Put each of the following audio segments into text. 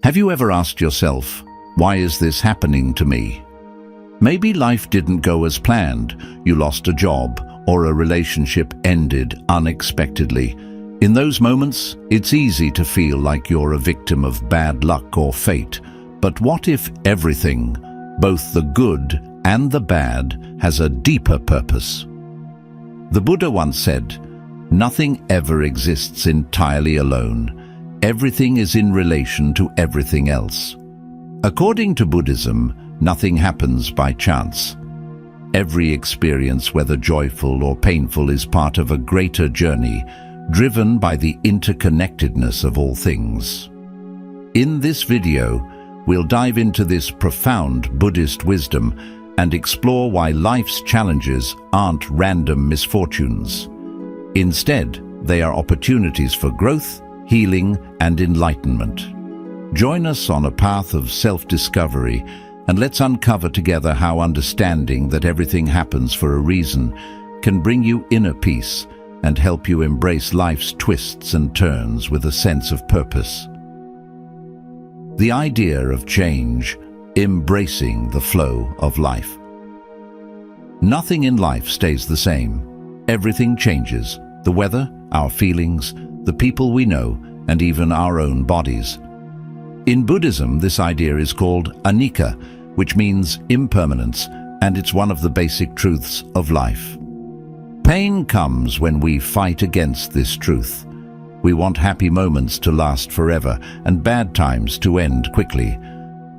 Have you ever asked yourself, why is this happening to me? Maybe life didn't go as planned. You lost a job, or a relationship ended unexpectedly. In those moments, it's easy to feel like you're a victim of bad luck or fate. But what if everything, both the good and the bad, has a deeper purpose? The Buddha once said, "Nothing ever exists entirely alone. Everything is in relation to everything else." According to Buddhism, nothing happens by chance. Every experience, whether joyful or painful, is part of a greater journey, driven by the interconnectedness of all things. In this video, we'll dive into this profound Buddhist wisdom and explore why life's challenges aren't random misfortunes. Instead, they are opportunities for growth, healing, and enlightenment. Join us on a path of self-discovery, and let's uncover together how understanding that everything happens for a reason can bring you inner peace and help you embrace life's twists and turns with a sense of purpose. The idea of change, embracing the flow of life. Nothing in life stays the same. Everything changes: the weather, our feelings, the people we know, and even our own bodies. In Buddhism, this idea is called anicca, which means impermanence, and it's one of the basic truths of life. Pain comes when we fight against this truth. We want happy moments to last forever and bad times to end quickly.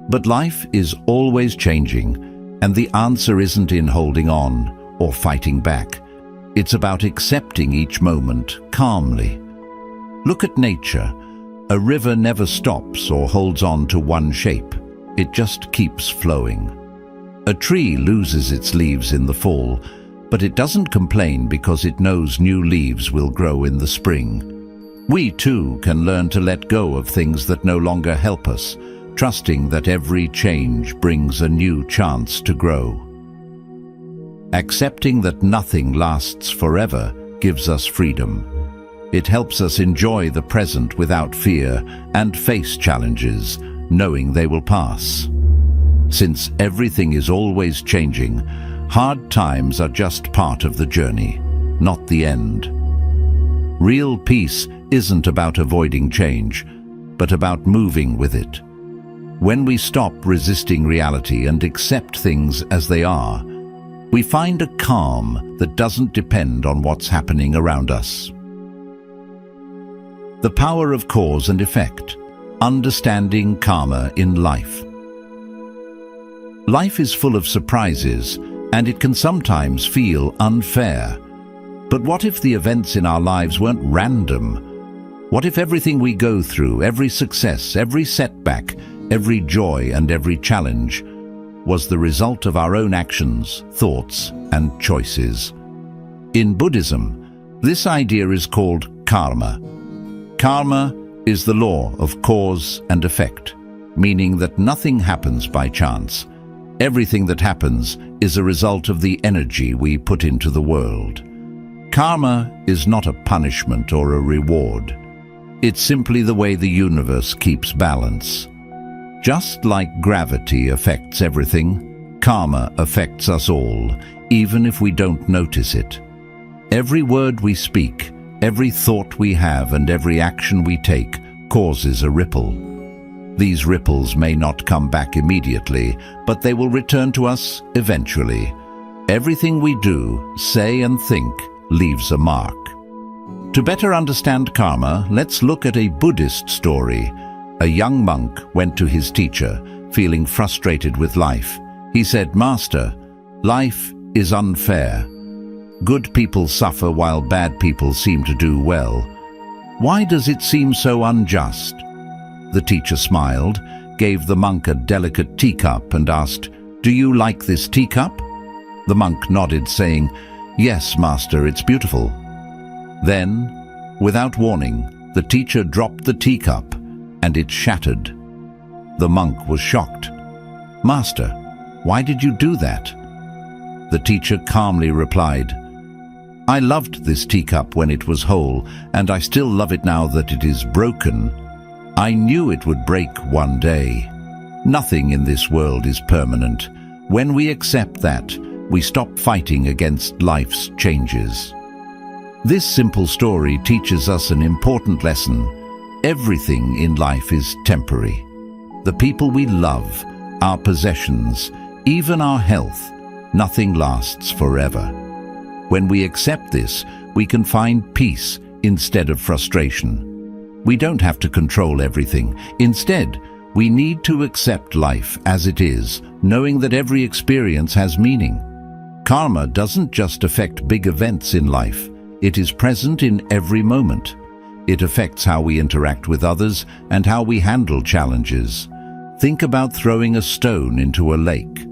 But life is always changing, and the answer isn't in holding on or fighting back. It's about accepting each moment calmly. Look at nature. A river never stops or holds on to one shape. It just keeps flowing. A tree loses its leaves in the fall, but it doesn't complain because it knows new leaves will grow in the spring. We too can learn to let go of things that no longer help us, trusting that every change brings a new chance to grow. Accepting that nothing lasts forever gives us freedom. It helps us enjoy the present without fear and face challenges, knowing they will pass. Since everything is always changing, hard times are just part of the journey, not the end. Real peace isn't about avoiding change, but about moving with it. When we stop resisting reality and accept things as they are, we find a calm that doesn't depend on what's happening around us. The power of cause and effect. Understanding karma in life. Life is full of surprises, and it can sometimes feel unfair. But what if the events in our lives weren't random? What if everything we go through, every success, every setback, every joy and every challenge, was the result of our own actions, thoughts, and choices? In Buddhism, this idea is called karma. Karma is the law of cause and effect, meaning that nothing happens by chance. Everything that happens is a result of the energy we put into the world. Karma is not a punishment or a reward. It's simply the way the universe keeps balance. Just like gravity affects everything, karma affects us all, even if we don't notice it. Every word we speak, every thought we have, and every action we take causes a ripple. These ripples may not come back immediately, but they will return to us eventually. Everything we do, say, and think leaves a mark. To better understand karma, let's look at a Buddhist story. A young monk went to his teacher, feeling frustrated with life. He said, "Master, life is unfair. Good people suffer while bad people seem to do well. Why does it seem so unjust?" The teacher smiled, gave the monk a delicate teacup and asked, "Do you like this teacup?" The monk nodded, saying, "Yes, master, it's beautiful." Then, without warning, the teacher dropped the teacup and it shattered. The monk was shocked. "Master, why did you do that?" The teacher calmly replied, "I loved this teacup when it was whole, and I still love it now that it is broken." I knew it would break one day. Nothing in this world is permanent. When we accept that, we stop fighting against life's changes. This simple story teaches us an important lesson. Everything in life is temporary. The people we love, our possessions, even our health, nothing lasts forever. When we accept this, we can find peace instead of frustration. We don't have to control everything. Instead, we need to accept life as it is, knowing that every experience has meaning. Karma doesn't just affect big events in life. It is present in every moment. It affects how we interact with others and how we handle challenges. Think about throwing a stone into a lake.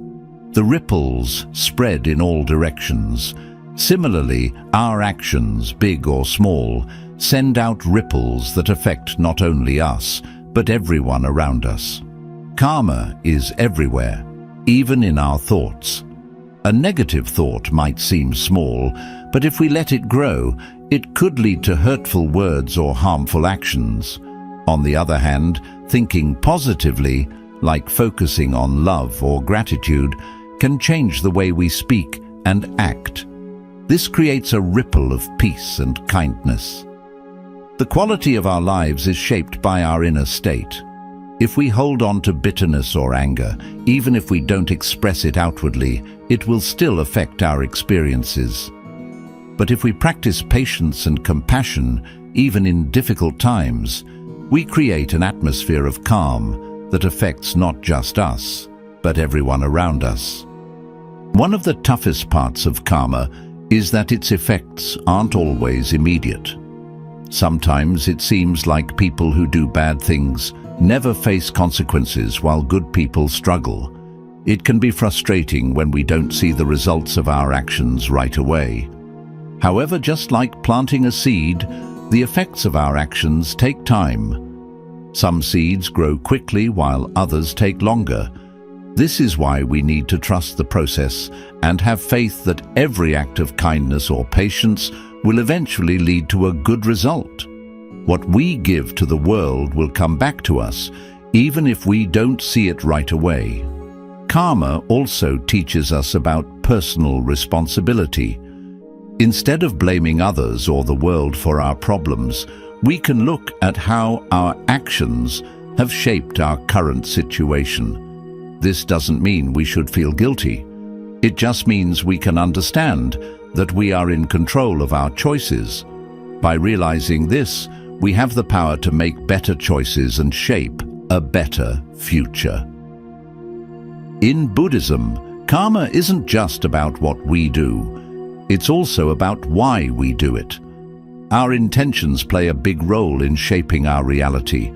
The ripples spread in all directions. Similarly, our actions, big or small, send out ripples that affect not only us, but everyone around us. Karma is everywhere, even in our thoughts. A negative thought might seem small, but if we let it grow, it could lead to hurtful words or harmful actions. On the other hand, thinking positively, like focusing on love or gratitude, can change the way we speak and act. This creates a ripple of peace and kindness. The quality of our lives is shaped by our inner state. If we hold on to bitterness or anger, even if we don't express it outwardly, it will still affect our experiences. But if we practice patience and compassion, even in difficult times, we create an atmosphere of calm that affects not just us, but everyone around us. One of the toughest parts of karma is that its effects aren't always immediate. Sometimes it seems like people who do bad things never face consequences while good people struggle. It can be frustrating when we don't see the results of our actions right away. However, just like planting a seed, the effects of our actions take time. Some seeds grow quickly while others take longer. This is why we need to trust the process and have faith that every act of kindness or patience will eventually lead to a good result. What we give to the world will come back to us, even if we don't see it right away. Karma also teaches us about personal responsibility. Instead of blaming others or the world for our problems, we can look at how our actions have shaped our current situation. This doesn't mean we should feel guilty. It just means we can understand that we are in control of our choices. By realizing this, we have the power to make better choices and shape a better future. In Buddhism, karma isn't just about what we do. It's also about why we do it. Our intentions play a big role in shaping our reality.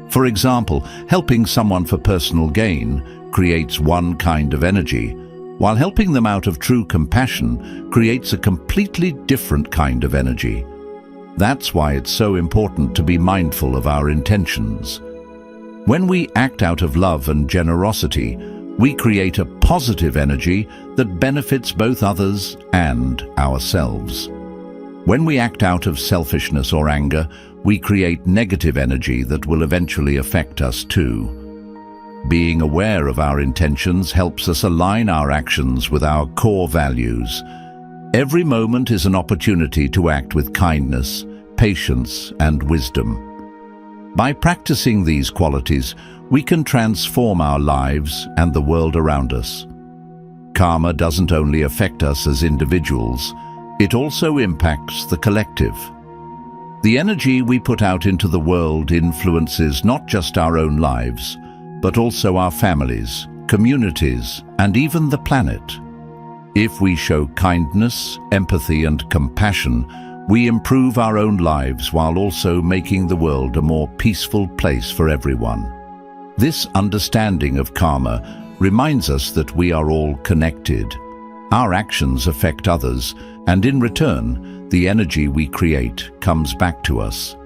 For example, helping someone for personal gain creates one kind of energy, while helping them out of true compassion creates a completely different kind of energy. That's why it's so important to be mindful of our intentions. When we act out of love and generosity, we create a positive energy that benefits both others and ourselves. When we act out of selfishness or anger, we create negative energy that will eventually affect us too. Being aware of our intentions helps us align our actions with our core values. Every moment is an opportunity to act with kindness, patience, and wisdom. By practicing these qualities, we can transform our lives and the world around us. Karma doesn't only affect us as individuals, it also impacts the collective. The energy we put out into the world influences not just our own lives, but also our families, communities, and even the planet. If we show kindness, empathy, and compassion, we improve our own lives while also making the world a more peaceful place for everyone. This understanding of karma reminds us that we are all connected. Our actions affect others, and in return, the energy we create comes back to us.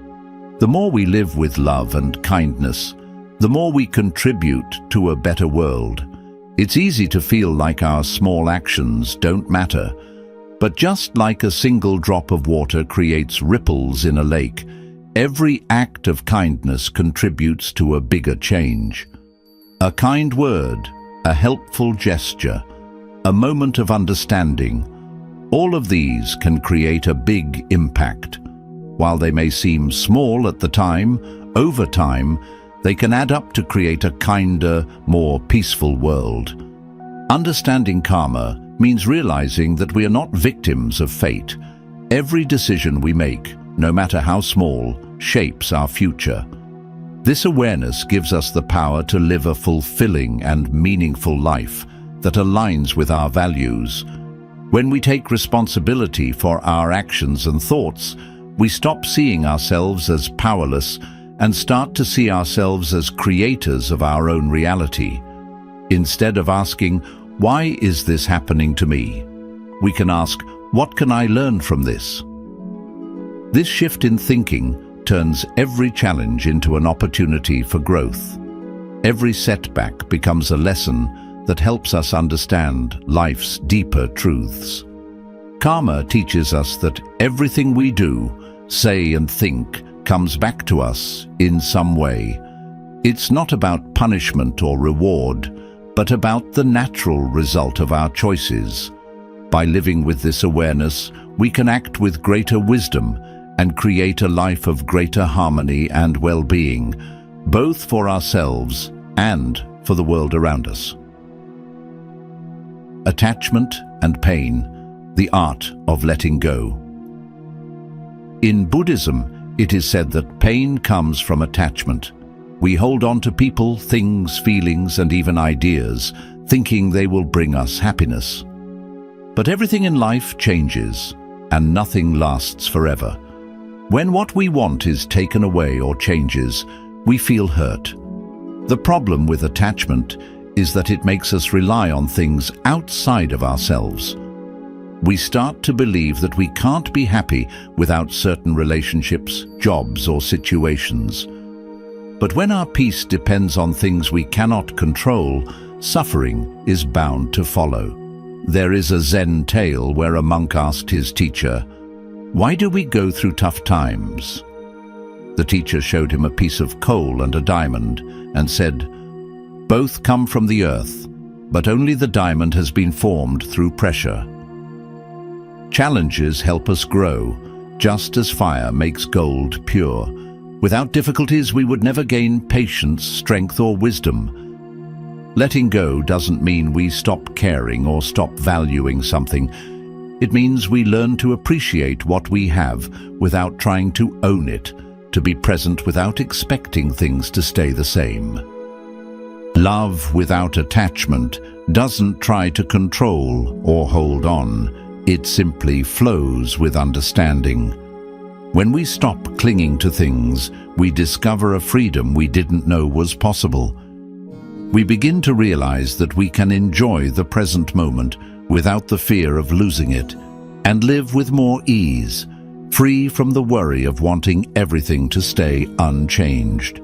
The more we live with love and kindness, the more we contribute to a better world. It's easy to feel like our small actions don't matter, but just like a single drop of water creates ripples in a lake, Every act of kindness contributes to a bigger change. A kind word, a helpful gesture, a moment of understanding, all of these can create a big impact. While they may seem small at the time, over time, they can add up to create a kinder, more peaceful world. Understanding karma means realizing that we are not victims of fate. Every decision we make, no matter how small, shapes our future. This awareness gives us the power to live a fulfilling and meaningful life that aligns with our values. When we take responsibility for our actions and thoughts, we stop seeing ourselves as powerless and start to see ourselves as creators of our own reality. Instead of asking, "Why is this happening to me?" we can ask, "What can I learn from this?" This shift in thinking turns every challenge into an opportunity for growth. Every setback becomes a lesson that helps us understand life's deeper truths. Karma teaches us that everything we do, say and think comes back to us in some way. It's not about punishment or reward, but about the natural result of our choices. By living with this awareness, we can act with greater wisdom and create a life of greater harmony and well-being, both for ourselves and for the world around us. Attachment and pain, the art of letting go. In Buddhism, it is said that pain comes from attachment. We hold on to people, things, feelings, and even ideas, thinking they will bring us happiness. But everything in life changes, and nothing lasts forever. When what we want is taken away or changes, we feel hurt. The problem with attachment is that it makes us rely on things outside of ourselves. We start to believe that we can't be happy without certain relationships, jobs, or situations. But when our peace depends on things we cannot control, suffering is bound to follow. There is a Zen tale where a monk asked his teacher, "Why do we go through tough times?" The teacher showed him a piece of coal and a diamond and said, "Both come from the earth, but only the diamond has been formed through pressure." Challenges help us grow, just as fire makes gold pure. Without difficulties, we would never gain patience, strength, or wisdom. Letting go doesn't mean we stop caring or stop valuing something. It means we learn to appreciate what we have without trying to own it, to be present without expecting things to stay the same. Love without attachment doesn't try to control or hold on. It simply flows with understanding. When we stop clinging to things, we discover a freedom we didn't know was possible. We begin to realize that we can enjoy the present moment without the fear of losing it, and live with more ease, free from the worry of wanting everything to stay unchanged.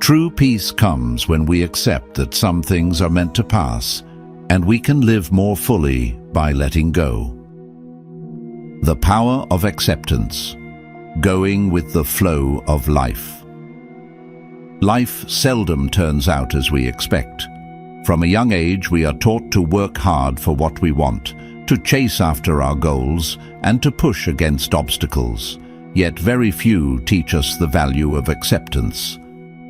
True peace comes when we accept that some things are meant to pass, and we can live more fully by letting go. The power of acceptance, going with the flow of life. Life seldom turns out as we expect. From a young age, we are taught to work hard for what we want, to chase after our goals, and to push against obstacles. Yet very few teach us the value of acceptance.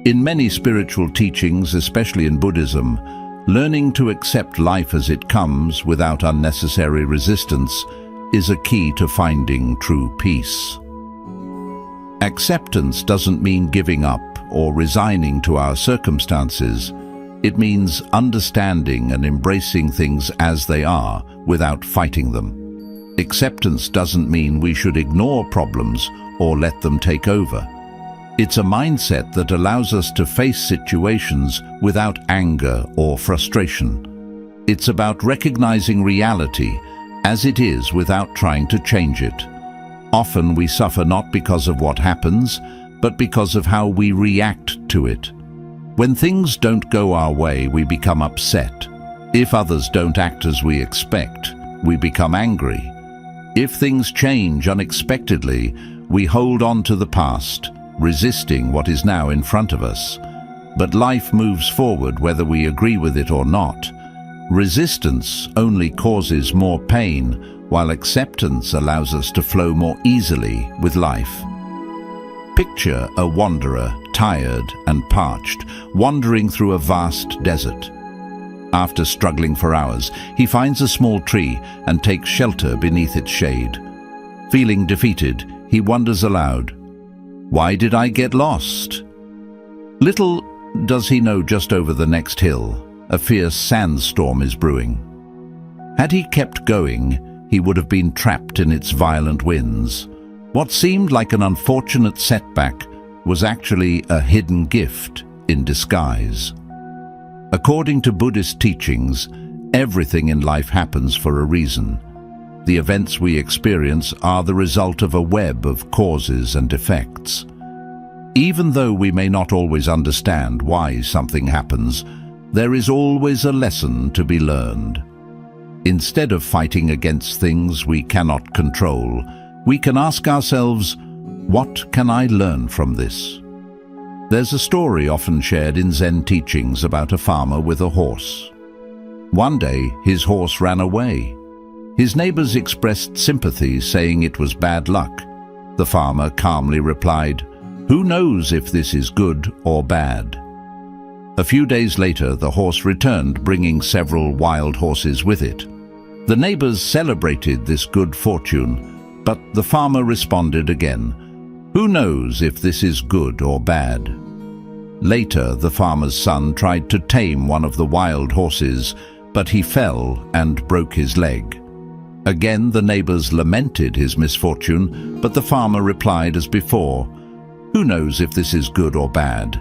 In many spiritual teachings, especially in Buddhism, learning to accept life as it comes without unnecessary resistance is a key to finding true peace. Acceptance doesn't mean giving up or resigning to our circumstances. It means understanding and embracing things as they are without fighting them. Acceptance doesn't mean we should ignore problems or let them take over. It's a mindset that allows us to face situations without anger or frustration. It's about recognizing reality as it is without trying to change it. Often we suffer not because of what happens, but because of how we react to it. When things don't go our way, we become upset. If others don't act as we expect, we become angry. If things change unexpectedly, we hold on to the past, resisting what is now in front of us. But life moves forward whether we agree with it or not. Resistance only causes more pain, while acceptance allows us to flow more easily with life. Picture a wanderer, tired and parched, wandering through a vast desert. After struggling for hours, he finds a small tree and takes shelter beneath its shade. Feeling defeated, he wonders aloud, "Why did I get lost?" Little does he know, just over the next hill, a fierce sandstorm is brewing. Had he kept going, he would have been trapped in its violent winds. What seemed like an unfortunate setback was actually a hidden gift in disguise. According to Buddhist teachings, everything in life happens for a reason. The events we experience are the result of a web of causes and effects. Even though we may not always understand why something happens, there is always a lesson to be learned. Instead of fighting against things we cannot control, we can ask ourselves, what can I learn from this? There's a story often shared in Zen teachings about a farmer with a horse. One day, his horse ran away. His neighbors expressed sympathy, saying it was bad luck. The farmer calmly replied, "Who knows if this is good or bad?" A few days later, the horse returned, bringing several wild horses with it. The neighbors celebrated this good fortune, but the farmer responded again, "Who knows if this is good or bad?" Later, the farmer's son tried to tame one of the wild horses, but he fell and broke his leg. Again, the neighbors lamented his misfortune, but the farmer replied as before, "Who knows if this is good or bad?"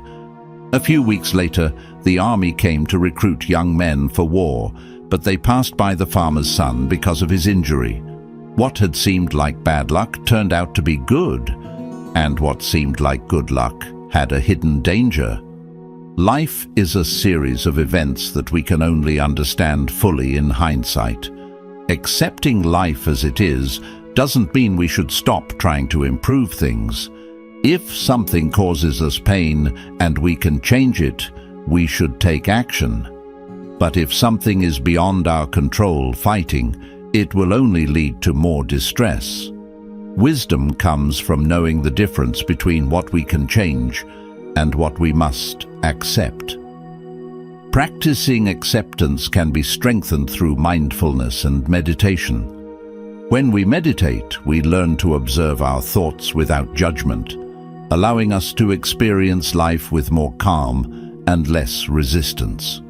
A few weeks later, the army came to recruit young men for war, but they passed by the farmer's son because of his injury. What had seemed like bad luck turned out to be good, and what seemed like good luck had a hidden danger. Life is a series of events that we can only understand fully in hindsight. Accepting life as it is doesn't mean we should stop trying to improve things. If something causes us pain and we can change it, we should take action. But if something is beyond our control, fighting, it will only lead to more distress. Wisdom comes from knowing the difference between what we can change and what we must accept. Practicing acceptance can be strengthened through mindfulness and meditation. When we meditate, we learn to observe our thoughts without judgment, allowing us to experience life with more calm and less resistance.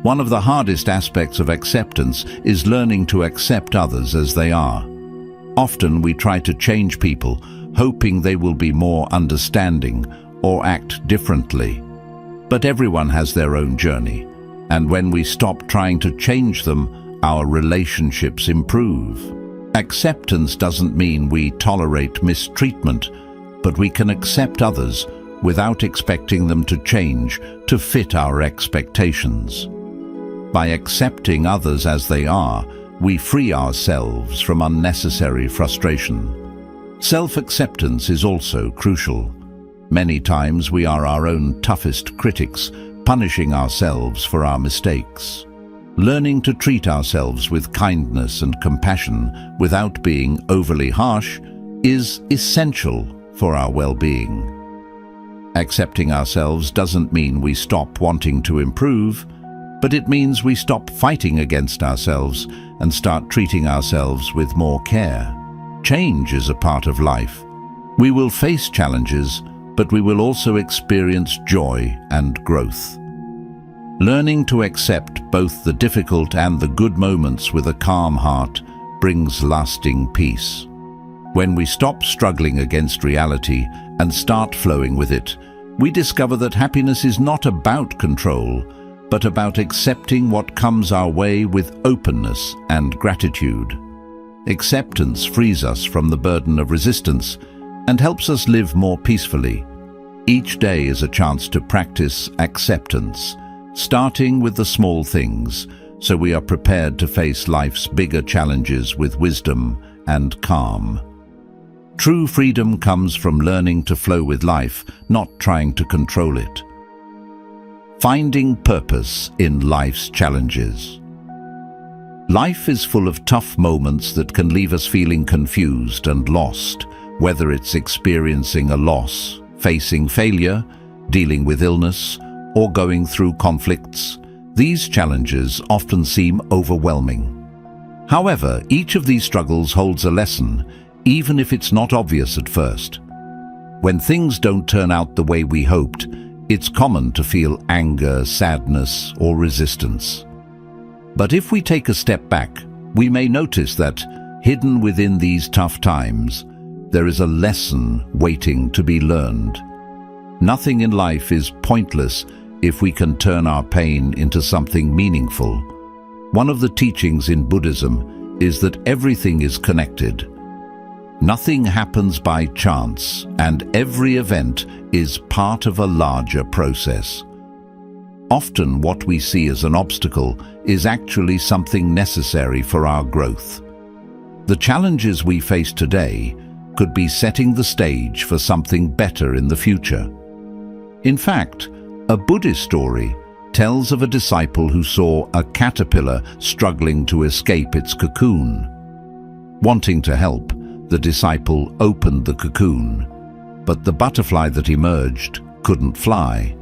One of the hardest aspects of acceptance is learning to accept others as they are. Often we try to change people, hoping they will be more understanding or act differently. But everyone has their own journey, and when we stop trying to change them, our relationships improve. Acceptance doesn't mean we tolerate mistreatment, but we can accept others without expecting them to change to fit our expectations. By accepting others as they are, we free ourselves from unnecessary frustration. Self-acceptance is also crucial. Many times we are our own toughest critics, punishing ourselves for our mistakes. Learning to treat ourselves with kindness and compassion without being overly harsh is essential for our well-being. Accepting ourselves doesn't mean we stop wanting to improve, but it means we stop fighting against ourselves and start treating ourselves with more care. Change is a part of life. We will face challenges, but we will also experience joy and growth. Learning to accept both the difficult and the good moments with a calm heart brings lasting peace. When we stop struggling against reality and start flowing with it, we discover that happiness is not about control, but about accepting what comes our way with openness and gratitude. Acceptance frees us from the burden of resistance and helps us live more peacefully. Each day is a chance to practice acceptance, starting with the small things, so we are prepared to face life's bigger challenges with wisdom and calm. True freedom comes from learning to flow with life, not trying to control it. Finding purpose in life's challenges. Life is full of tough moments that can leave us feeling confused and lost, whether it's experiencing a loss, facing failure, dealing with illness, or going through conflicts. These challenges often seem overwhelming. However, each of these struggles holds a lesson, even if it's not obvious at first. When things don't turn out the way we hoped, it's common to feel anger, sadness, or resistance. But if we take a step back, we may notice that, hidden within these tough times, there is a lesson waiting to be learned. Nothing in life is pointless if we can turn our pain into something meaningful. One of the teachings in Buddhism is that everything is connected. Nothing happens by chance, and every event is part of a larger process. Often what we see as an obstacle is actually something necessary for our growth. The challenges we face today could be setting the stage for something better in the future. In fact, a Buddhist story tells of a disciple who saw a caterpillar struggling to escape its cocoon. Wanting to help, the disciple opened the cocoon, but the butterfly that emerged couldn't fly.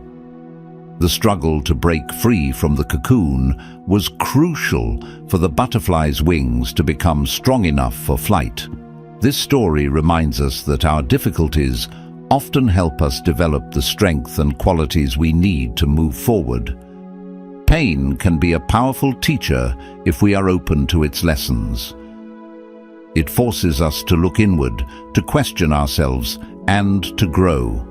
The struggle to break free from the cocoon was crucial for the butterfly's wings to become strong enough for flight. This story reminds us that our difficulties often help us develop the strength and qualities we need to move forward. Pain can be a powerful teacher if we are open to its lessons. It forces us to look inward, to question ourselves, and to grow.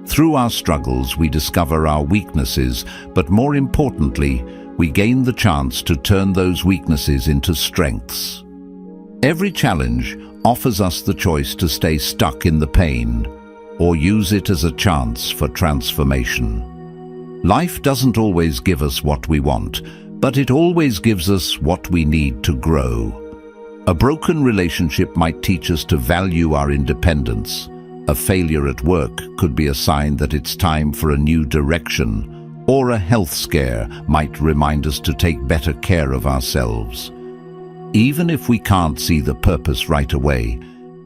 Through our struggles, we discover our weaknesses, but more importantly, we gain the chance to turn those weaknesses into strengths. Every challenge offers us the choice to stay stuck in the pain, or use it as a chance for transformation. Life doesn't always give us what we want, but it always gives us what we need to grow. A broken relationship might teach us to value our independence. A failure at work could be a sign that it's time for a new direction, or a health scare might remind us to take better care of ourselves. Even if we can't see the purpose right away,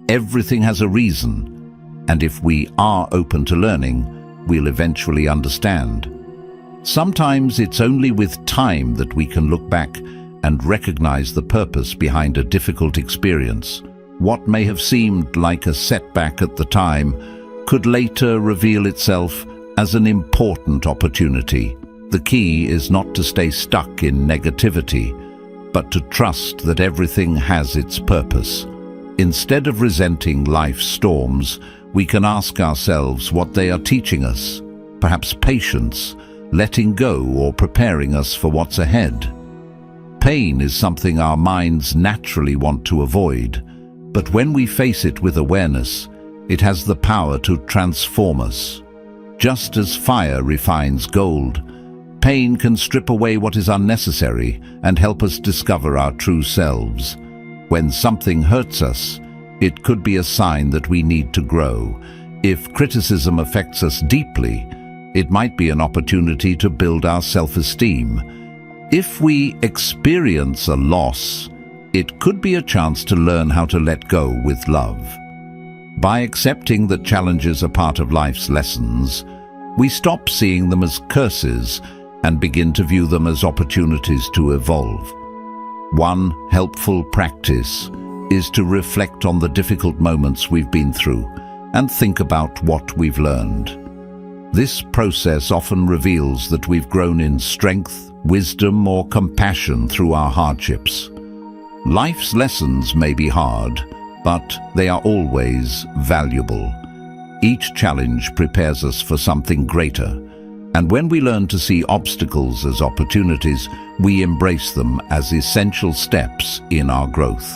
everything has a reason, and if we are open to learning, we'll eventually understand. Sometimes it's only with time that we can look back and recognize the purpose behind a difficult experience. What may have seemed like a setback at the time could later reveal itself as an important opportunity. The key is not to stay stuck in negativity, but to trust that everything has its purpose. Instead of resenting life's storms, we can ask ourselves what they are teaching us. Perhaps patience, letting go, or preparing us for what's ahead. Pain is something our minds naturally want to avoid, but when we face it with awareness, it has the power to transform us. Just as fire refines gold, pain can strip away what is unnecessary and help us discover our true selves. When something hurts us, it could be a sign that we need to grow. If criticism affects us deeply, it might be an opportunity to build our self-esteem. If we experience a loss, it could be a chance to learn how to let go with love. By accepting that challenges are part of life's lessons, we stop seeing them as curses and begin to view them as opportunities to evolve. One helpful practice is to reflect on the difficult moments we've been through and think about what we've learned. This process often reveals that we've grown in strength, wisdom, or compassion through our hardships. Life's lessons may be hard, but they are always valuable. Each challenge prepares us for something greater, and when we learn to see obstacles as opportunities, we embrace them as essential steps in our growth.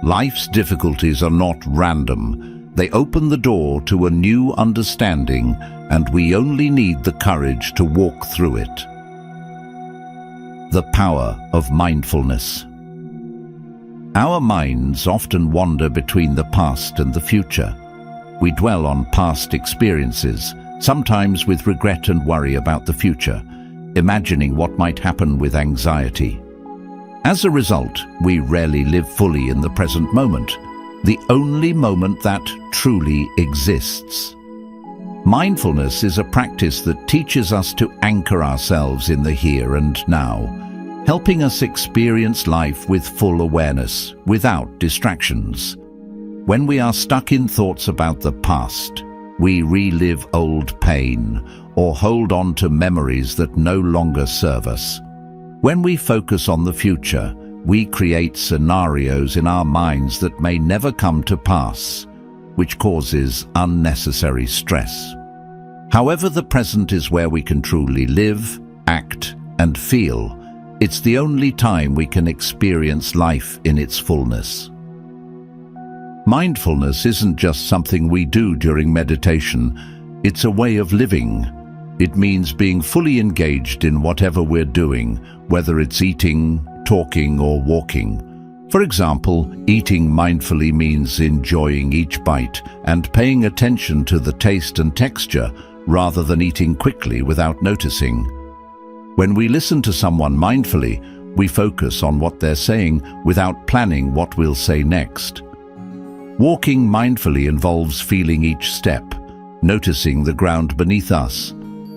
Life's difficulties are not random. They open the door to a new understanding, and we only need the courage to walk through it. The power of mindfulness. Our minds often wander between the past and the future. We dwell on past experiences, sometimes with regret and worry about the future, imagining what might happen with anxiety. As a result, we rarely live fully in the present moment, the only moment that truly exists. Mindfulness is a practice that teaches us to anchor ourselves in the here and now, helping us experience life with full awareness, without distractions. When we are stuck in thoughts about the past, we relive old pain or hold on to memories that no longer serve us. When we focus on the future, we create scenarios in our minds that may never come to pass, which causes unnecessary stress. However, the present is where we can truly live, act, and feel. It's the only time we can experience life in its fullness. Mindfulness isn't just something we do during meditation, it's a way of living. It means being fully engaged in whatever we're doing, whether it's eating, talking, or walking. For example, eating mindfully means enjoying each bite and paying attention to the taste and texture rather than eating quickly without noticing. When we listen to someone mindfully, we focus on what they're saying without planning what we'll say next. Walking mindfully involves feeling each step, noticing the ground beneath us,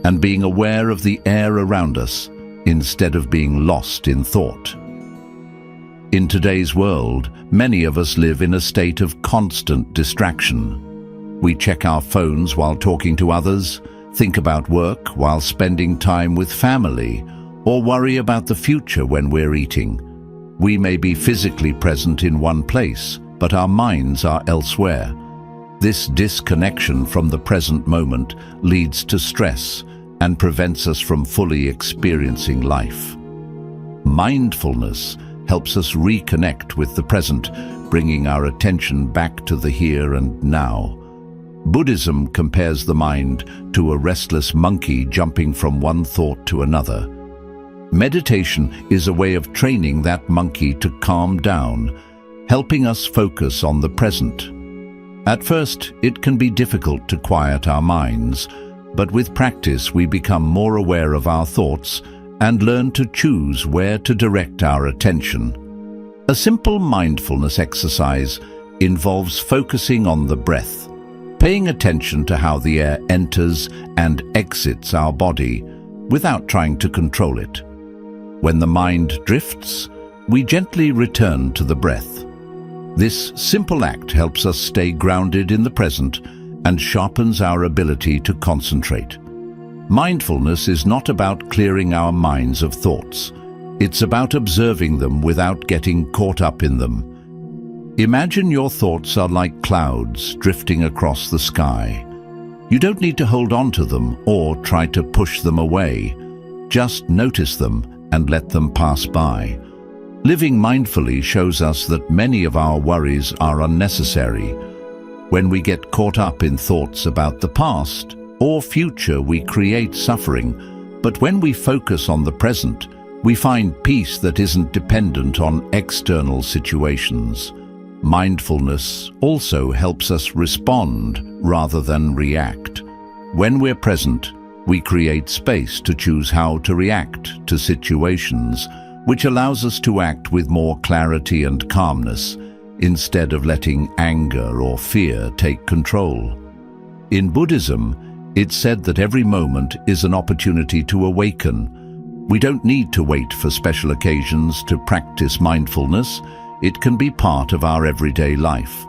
and being aware of the air around us, instead of being lost in thought. In today's world, many of us live in a state of constant distraction. We check our phones while talking to others, think about work while spending time with family, or worry about the future when we're eating. We may be physically present in one place, but our minds are elsewhere. This disconnection from the present moment leads to stress and prevents us from fully experiencing life. Mindfulness helps us reconnect with the present, bringing our attention back to the here and now. Buddhism compares the mind to a restless monkey jumping from one thought to another. Meditation is a way of training that monkey to calm down, helping us focus on the present. At first, it can be difficult to quiet our minds, but with practice we become more aware of our thoughts and learn to choose where to direct our attention. A simple mindfulness exercise involves focusing on the breath, paying attention to how the air enters and exits our body without trying to control it. When the mind drifts, we gently return to the breath. This simple act helps us stay grounded in the present and sharpens our ability to concentrate. Mindfulness is not about clearing our minds of thoughts. It's about observing them without getting caught up in them. Imagine your thoughts are like clouds drifting across the sky. You don't need to hold on to them or try to push them away. Just notice them and let them pass by. Living mindfully shows us that many of our worries are unnecessary. When we get caught up in thoughts about the past or future, we create suffering. But when we focus on the present, we find peace that isn't dependent on external situations. Mindfulness also helps us respond rather than react. When we're present, we create space to choose how to react to situations, which allows us to act with more clarity and calmness, instead of letting anger or fear take control. In Buddhism, it's said that every moment is an opportunity to awaken. We don't need to wait for special occasions to practice mindfulness. It can be part of our everyday life.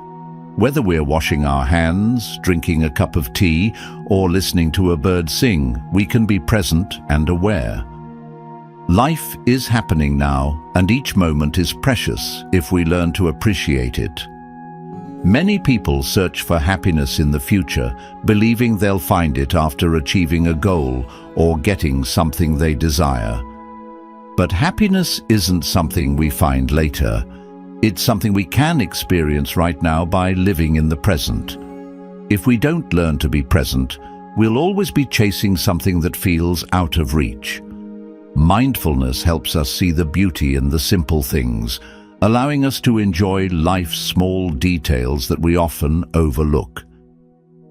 Whether we're washing our hands, drinking a cup of tea, or listening to a bird sing, we can be present and aware. Life is happening now, and each moment is precious if we learn to appreciate it. Many people search for happiness in the future, believing they'll find it after achieving a goal or getting something they desire. But happiness isn't something we find later. It's something we can experience right now by living in the present. If we don't learn to be present, we'll always be chasing something that feels out of reach. Mindfulness helps us see the beauty in the simple things, allowing us to enjoy life's small details that we often overlook.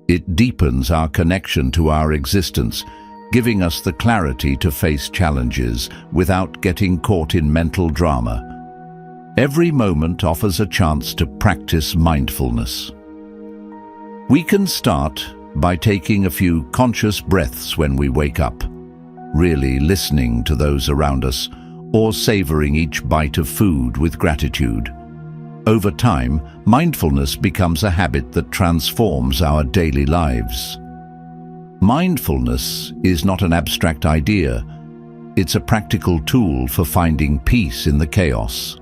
It deepens our connection to our existence, giving us the clarity to face challenges without getting caught in mental drama. Every moment offers a chance to practice mindfulness. We can start by taking a few conscious breaths when we wake up, really listening to those around us, or savoring each bite of food with gratitude. Over time, mindfulness becomes a habit that transforms our daily lives. Mindfulness is not an abstract idea. It's a practical tool for finding peace in the chaos.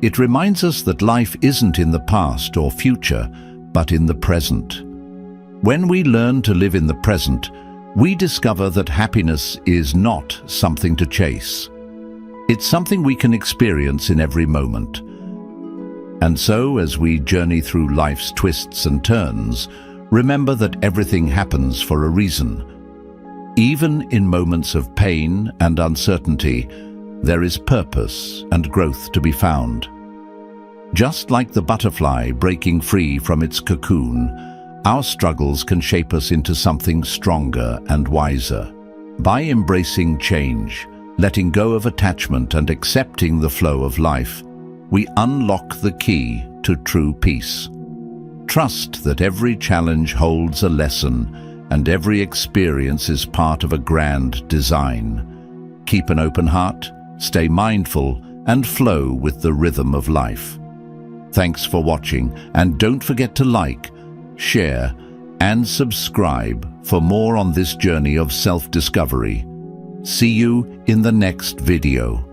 It reminds us that life isn't in the past or future, but in the present. When we learn to live in the present, we discover that happiness is not something to chase. It's something we can experience in every moment. And so, as we journey through life's twists and turns, remember that everything happens for a reason. Even in moments of pain and uncertainty, there is purpose and growth to be found. Just like the butterfly breaking free from its cocoon, our struggles can shape us into something stronger and wiser. By embracing change, letting go of attachment and accepting the flow of life, we unlock the key to true peace. Trust that every challenge holds a lesson and every experience is part of a grand design. Keep an open heart, stay mindful, and flow with the rhythm of life. Thanks for watching, and don't forget to like, share, and subscribe for more on this journey of self-discovery. See you in the next video.